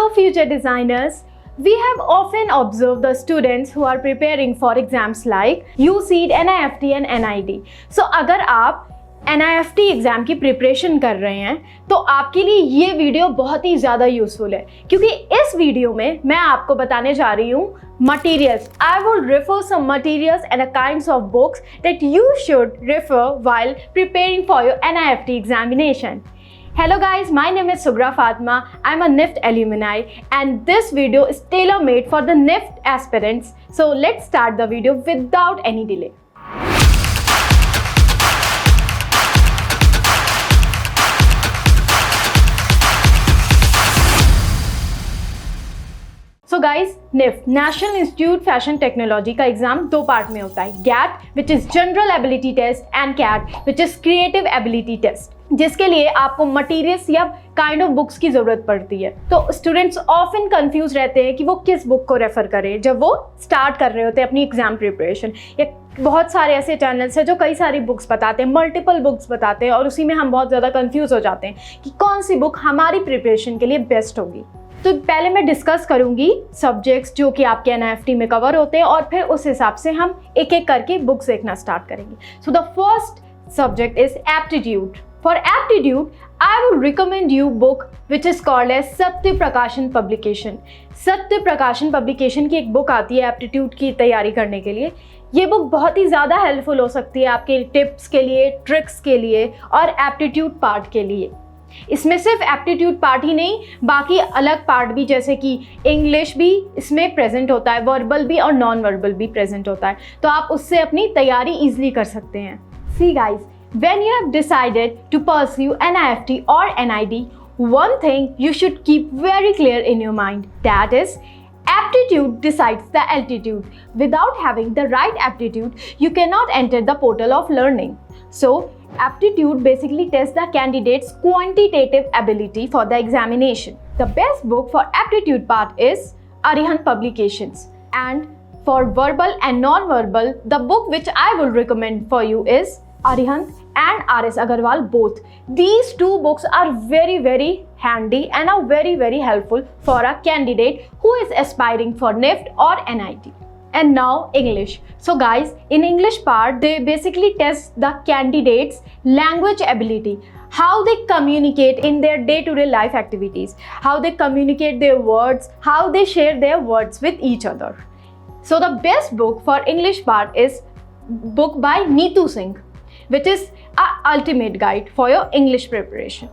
Hello future designers. We have often observed the students who are preparing for exams like UCEED, NIFT and NID. So अगर आप NIFT exam की preparation कर रहे हैं तो आपके लिए ये वीडियो बहुत ही ज़्यादा यूज़फुल है, क्योंकि इस वीडियो में मैं आपको बताने जा रही हूँ materials. I will refer some materials and a kinds of books that you should refer while preparing for your NIFT examination. Hello guys, my name is Sugra Fatma. I'm a NIFT alumni and this video is tailor-made for the NIFT aspirants. So let's start the video without any delay. So guys NIFT national institute fashion technology का exam दो part में होता है, GAT which is general ability test and CAT which is creative ability test, जिसके लिए आपको materials या kind of books की जरूरत पड़ती है। तो स्टूडेंट्स ऑफन कंफ्यूज रहते हैं कि वो किस बुक को रेफर करें जब वो स्टार्ट कर रहे होते हैं अपनी एग्जाम प्रिपरेशन। या बहुत सारे ऐसे चैनल्स हैं जो कई सारी बुक्स बताते हैं, मल्टीपल बुक्स बताते हैं, और उसी में हम बहुत ज़्यादा कंफ्यूज हो जाते हैं कि कौन सी बुक हमारी प्रिपरेशन के लिए बेस्ट होगी। तो पहले मैं डिस्कस करूंगी सब्जेक्ट्स जो कि आपके NIFT में कवर होते हैं, और फिर उस हिसाब से हम एक एक करके बुक्स देखना स्टार्ट करेंगे। So the first subject is aptitude. For aptitude I would recommend you book which is called as Satya Prakashan publication. सत्य प्रकाशन पब्लिकेशन की एक बुक आती है एप्टीट्यूड की तैयारी करने के लिए। ये बुक बहुत ही ज़्यादा हेल्पफुल हो सकती है आपके टिप्स के लिए, ट्रिक्स के लिए और एप्टीट्यूड पार्ट के लिए। इसमें सिर्फ एप्टीट्यूड पार्ट ही नहीं, बाकी अलग पार्ट भी जैसे कि इंग्लिश भी इसमें प्रेजेंट होता है, वर्बल भी और नॉन वर्बल भी प्रेजेंट होता है, तो आप उससे अपनी तैयारी इजीली कर सकते हैं। See guys, when you have decided to pursue NIFT और NID, one thing you should keep very clear in your mind, that is aptitude decides the altitude. Without having the right aptitude, you cannot enter the portal of learning. So aptitude basically tests the candidate's quantitative ability for the examination. The best book for aptitude part is Arihant Publications, and for verbal and non-verbal, the book which I will recommend for you is Arihant and RS Agarwal both. These two books are very handy and are very helpful for a candidate who is aspiring for NIFT or NIT. And now English. So guys, in English part, they basically test the candidates' language ability, how they communicate in their day-to-day life activities, how they communicate their words, how they share their words with each other. So the best book for English part is book by Neetu Singh, which is an ultimate guide for your English preparation.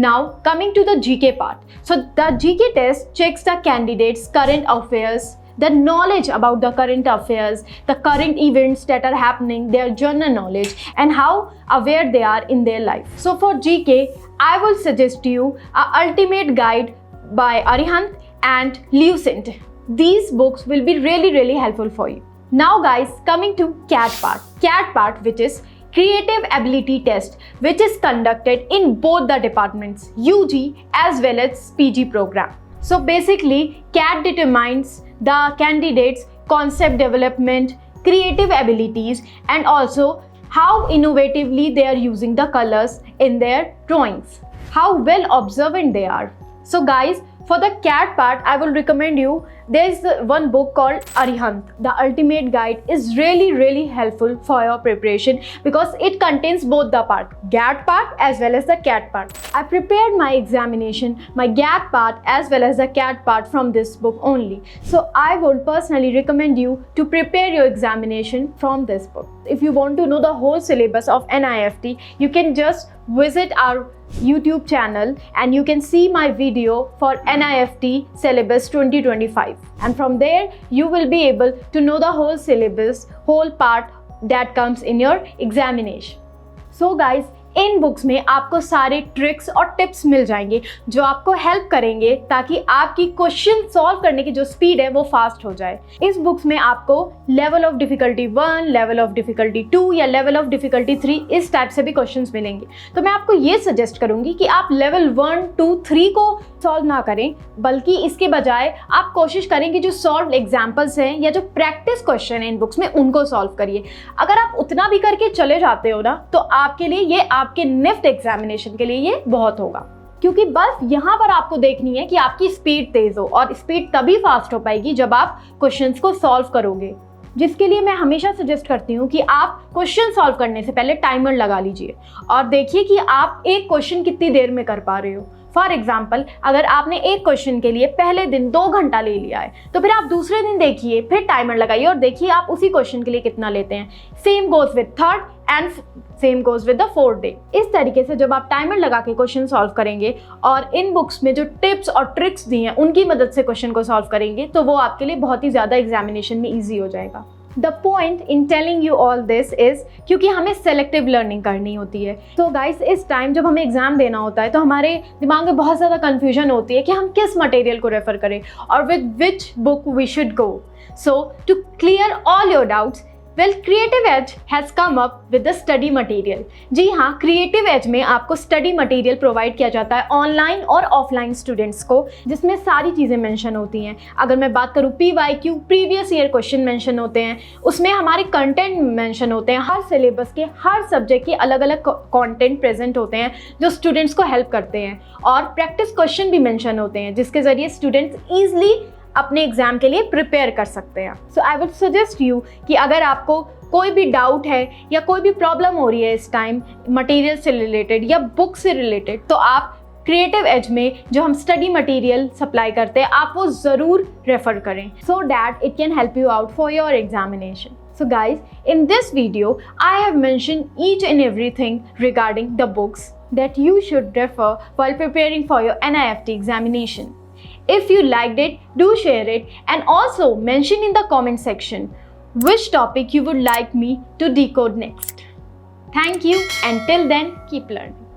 Now coming to the GK part. So the GK test checks the candidates' current affairs, the knowledge about the current affairs, the current events that are happening, their general knowledge, and how aware they are in their life. So for GK, I will suggest you a ultimate guide by Arihant and Lucent. These books will be really helpful for you. Now guys, coming to CAT part. CAT part, which is Creative Ability Test, which is conducted in both the departments, UG as well as PG program. So basically, CAT determines the candidates' concept development, creative abilities, and also how innovatively they are using the colors in their drawings, how well observant they are. So guys, for the CAT part, I will recommend you, there is one book called Arihant. The Ultimate Guide is really helpful for your preparation because it contains both the part, GAT part as well as the CAT part. I prepared my examination, my GAT part as well as the CAT part from this book only. So I would personally recommend you to prepare your examination from this book. If you want to know the whole syllabus of NIFT, you can just visit our YouTube channel and you can see my video for NIFT syllabus 2025, and from there you will be able to know the whole syllabus, whole part that comes in your examination. So guys, in books में आपको सारे tricks और tips मिल जाएंगे जो आपको help करेंगे ताकि आपकी क्वेश्चन सॉल्व करने की जो स्पीड है वो फास्ट हो जाए। इस बुक्स में आपको level of difficulty 1, level of difficulty 2 या लेवल ऑफ डिफिकल्टी 3 इस टाइप से भी क्वेश्चंस मिलेंगे। तो मैं आपको ये सजेस्ट करूंगी कि आप लेवल 1, 2, 3 को सॉल्व ना करें, बल्कि इसके बजाय आप कोशिश करें कि जो सॉल्व एग्जाम्पल्स हैं या जो प्रैक्टिस क्वेश्चन है इन बुक्स में उनको सॉल्व करिए। अगर आप उतना भी करके चले जाते हो ना, तो आपके लिए ये आपके निफ्ट एग्जामिनेशन के लिए ये बहुत होगा। क्योंकि बस यहाँ पर आपको देखनी है कि आपकी स्पीड तेज़ हो, और स्पीड तभी फास्ट हो पाएगी जब आप क्वेश्चंस को सॉल्व करोगे। जिसके लिए मैं हमेशा सजेस्ट करती हूँ कि आप क्वेश्चन सॉल्व करने से पहले टाइमर लगा लीजिए और देखिए कि आप एक क्वेश्चन कितनी देर में कर पा रहे हो। फॉर एग्जाम्पल, अगर आपने एक क्वेश्चन के लिए पहले दिन 2 घंटा ले लिया है, तो फिर आप दूसरे दिन देखिए, फिर टाइमर लगाइए और देखिए आप उसी क्वेश्चन के लिए कितना लेते हैं। Same goes with third and same goes with the fourth day. इस तरीके से जब आप टाइमर लगा के क्वेश्चन सॉल्व करेंगे और इन बुक्स में जो टिप्स और ट्रिक्स दी हैं उनकी मदद से क्वेश्चन को सॉल्व करेंगे, तो वो आपके लिए बहुत ही ज़्यादा एग्जामिनेशन में ईजी हो जाएगा। The point in telling you all this is क्योंकि हमें सेलेक्टिव लर्निंग करनी होती है। तो गाइस, इस टाइम जब हमें एग्जाम देना होता है तो हमारे दिमाग में बहुत ज़्यादा कन्फ्यूजन होती है कि हम किस मटेरियल को रेफर करें और with which book we should go. So to clear all your doubts, well, Creative Edge has come up with the study material. जी हाँ, क्रिएटिव एज में आपको स्टडी मटेरियल प्रोवाइड किया जाता है ऑनलाइन और ऑफलाइन स्टूडेंट्स को, जिसमें सारी चीज़ें मेंशन होती हैं। अगर मैं बात करूँ PYQ, previous year question mention होते हैं, उसमें हमारे कंटेंट मेंशन होते हैं। हर सिलेबस के, हर सब्जेक्ट के अलग अलग कंटेंट प्रेजेंट होते हैं जो स्टूडेंट्स को हेल्प करते हैं, और प्रैक्टिस क्वेश्चन भी मेंशन होते हैं जिसके ज़रिए स्टूडेंट्स ईजिली अपने एग्जाम के लिए प्रिपेयर कर सकते हैं। सो आई वुड सजेस्ट यू कि अगर आपको कोई भी डाउट है या कोई भी प्रॉब्लम हो रही है इस टाइम मटेरियल से रिलेटेड या बुक से रिलेटेड, तो आप क्रिएटिव एज में जो हम स्टडी मटेरियल सप्लाई करते हैं आप वो ज़रूर रेफर करें, so that it can help you out for your examination. So guys, in this video, I have mentioned each and everything regarding the books that you should refer while preparing for your NIFT examination. If you liked it, do share it and also mention in the comment section which topic you would like me to decode next. Thank you, and till then, keep learning.